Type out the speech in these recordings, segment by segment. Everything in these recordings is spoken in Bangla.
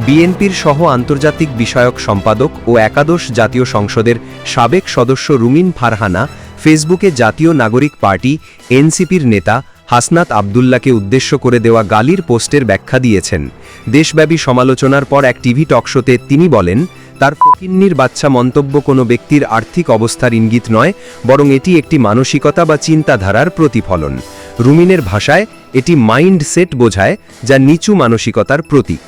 বিএনপির সহ আন্তর্জাতিক বিষয়ক সম্পাদক ও একাদশ জাতীয় সংসদের সাবেক সদস্য রুমিন ফারহানা ফেসবুকে জাতীয় নাগরিক পার্টি এনসিপির নেতা হাসনাত আবদুল্লাহকে উদ্দেশ্য করে দেওয়া গালির পোস্টের ব্যাখ্যা দিয়েছেন। দেশব্যাপী সমালোচনার পর এক টিভি টকশোতে তিনি বলেন, তার ফকিন্নির বাচ্চা মন্তব্য কোনো ব্যক্তির আর্থিক অবস্থার ইঙ্গিত নয়, বরং এটি একটি মানসিকতা বা চিন্তাধারার প্রতিফলন। রুমিনের ভাষায় এটি মাইন্ড সেট বোঝায়, যা নিচু মানসিকতার প্রতীক।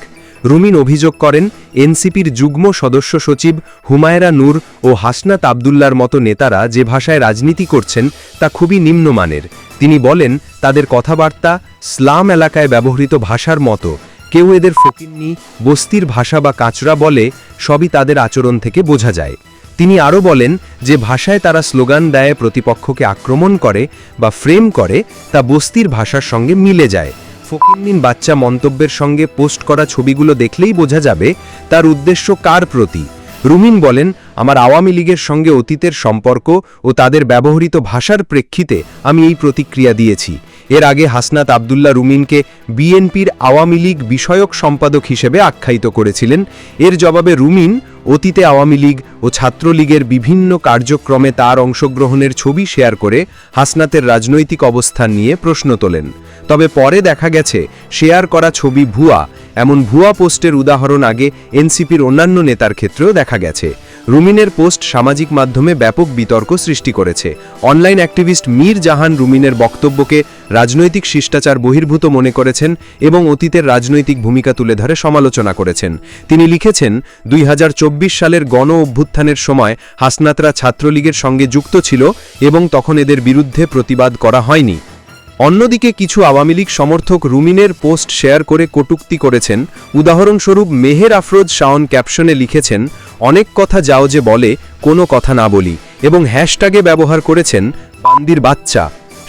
রুমিন অভিযোগ করেন, এনসিপির যুগ্ম সদস্য সচিব হুমায়রা নূর ও হাসনাত আবদুল্লার মতো নেতারা যে ভাষায় রাজনীতি করছেন তা খুবই নিম্নমানের। তিনি বলেন, তাদের কথাবার্তা স্লাম এলাকায় ব্যবহৃত ভাষার মতো। কেউ এদের ফকিন্নি, বস্তির ভাষা বা কাঁচরা বলে, সবই তাদের আচরণ থেকে বোঝা যায়। তিনি আরও বলেন, যে ভাষায় তারা স্লোগান দেয়, প্রতিপক্ষকে আক্রমণ করে বা ফ্রেম করে, তা বস্তির ভাষার সঙ্গে মিলে যায়। ফকিন্নির বাচ্চা মন্তব্যের সঙ্গে পোস্ট করা ছবিগুলো দেখলেই বোঝা যাবে তার উদ্দেশ্য কার প্রতি। রুমিন বলেন, আমার আওয়ামী লীগের সঙ্গে অতীতের সম্পর্ক ও তাদের ব্যবহৃত ভাষার প্রেক্ষিতে আমি এই প্রতিক্রিয়া দিয়েছি। এর আগে হাসনাত আবদুল্লাহ রুমিনকে বিএনপির আওয়ামী লীগ বিষয়ক সম্পাদক হিসেবে আখ্যায়িত করেছিলেন। এর জবাবে রুমিন অতীতে আওয়ামী লীগ ও ছাত্রলীগের বিভিন্ন কার্যক্রমে তার অংশগ্রহণের ছবি শেয়ার করে হাসনাতের রাজনৈতিক অবস্থান নিয়ে প্রশ্ন তোলেন। তবে পরে দেখা গেছে শেয়ার করা ছবি ভুয়া। এমন ভুয়া পোস্টের উদাহরণ আগে এনসিপির অন্যান্য নেতার ক্ষেত্রেও দেখা গেছে। রুমিনের পোস্ট সামাজিক মাধ্যমে ব্যাপক বিতর্ক সৃষ্টি করেছে। অনলাইন অ্যাক্টিভিস্ট মীর জাহান রুমিনের বক্তব্যকে রাজনৈতিক শিষ্টাচার বহির্ভূত মনে করেছেন এবং অতীতের রাজনৈতিক ভূমিকা তুলে ধরে সমালোচনা করেছেন। তিনি লিখেছেন, 2024 সালের গণ অভ্যুত্থানের সময় হাসনাতরা ছাত্রলীগের সঙ্গে যুক্ত ছিল এবং তখন এদের বিরুদ্ধে প্রতিবাদ করা হয়নি। অন্যদিকে কিছু আওয়ামী লীগ সমর্থক রুমিনের পোস্ট শেয়ার করে কটূক্তি করেছেন। উদাহরণস্বরূপ মেহের আফরোজ শাওন ক্যাপশনে লিখেছেন, অনেক কথা যাও যে বলে কোনো কথা না বলি, এবং হ্যাশট্যাগে ব্যবহার করেছেন বান্দির বাচ্চা।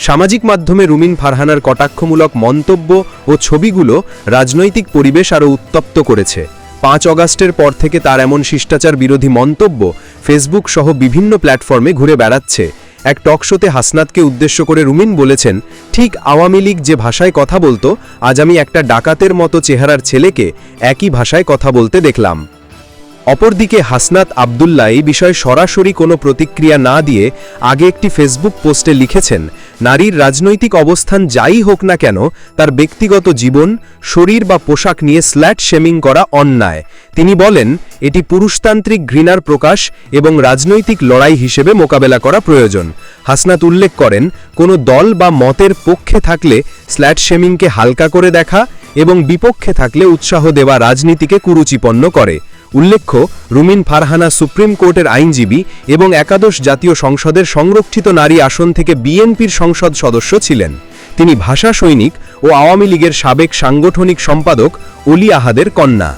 সামাজিক মাধ্যমে রুমিন ফারহানার কটাক্ষমূলক মন্তব্য ও ছবিগুলো রাজনৈতিক পরিবেশ আরও উত্তপ্ত করেছে। 5 অগাস্টের পর থেকে তার এমন শিষ্টাচার বিরোধী মন্তব্য ফেসবুক সহ বিভিন্ন প্ল্যাটফর্মে ঘুরে বেড়াচ্ছে। এক টকশোতে হাসনাতকে উদ্দেশ্য করে রুমিন বলেছেন, ঠিক আওয়ামী লীগ যে ভাষায় কথা বলতো, আজ আমি একটা ডাকাতের মতো চেহারার ছেলেকে একই ভাষায় কথা বলতে দেখলাম। অপরদিকে হাসনাত আবদুল্লাহ এই বিষয়ে সরাসরি কোনো প্রতিক্রিয়া না দিয়ে আগে একটি ফেসবুক পোস্টে লিখেছেন, নারীর রাজনৈতিক অবস্থান যাই হোক না কেন, তার ব্যক্তিগত জীবন, শরীর বা পোশাক নিয়ে স্ল্যাট শেমিং করা অন্যায়। তিনি বলেন, এটি পুরুষতান্ত্রিক ঘৃণার প্রকাশ এবং রাজনৈতিক লড়াই হিসেবে মোকাবেলা করা প্রয়োজন। হাসনাত উল্লেখ করেন, কোনো দল বা মতের পক্ষে থাকলে স্ল্যাট শেমিংকে হালকা করে দেখা এবং বিপক্ষে থাকলে উৎসাহ দেওয়া রাজনীতিকে কুরুচিপন্ন করে। উল্লেখ্য, রুমিন ফারহানা সুপ্রিম কোর্টের আইনজীবী এবং একাদশ জাতীয় সংসদের সংরক্ষিত নারী আসন থেকে বিএনপির সংসদ সদস্য ছিলেন। তিনি ভাষা সৈনিক ও আওয়ামী লীগের সাবেক সাংগঠনিক সম্পাদক অলি আহাদের কন্যা।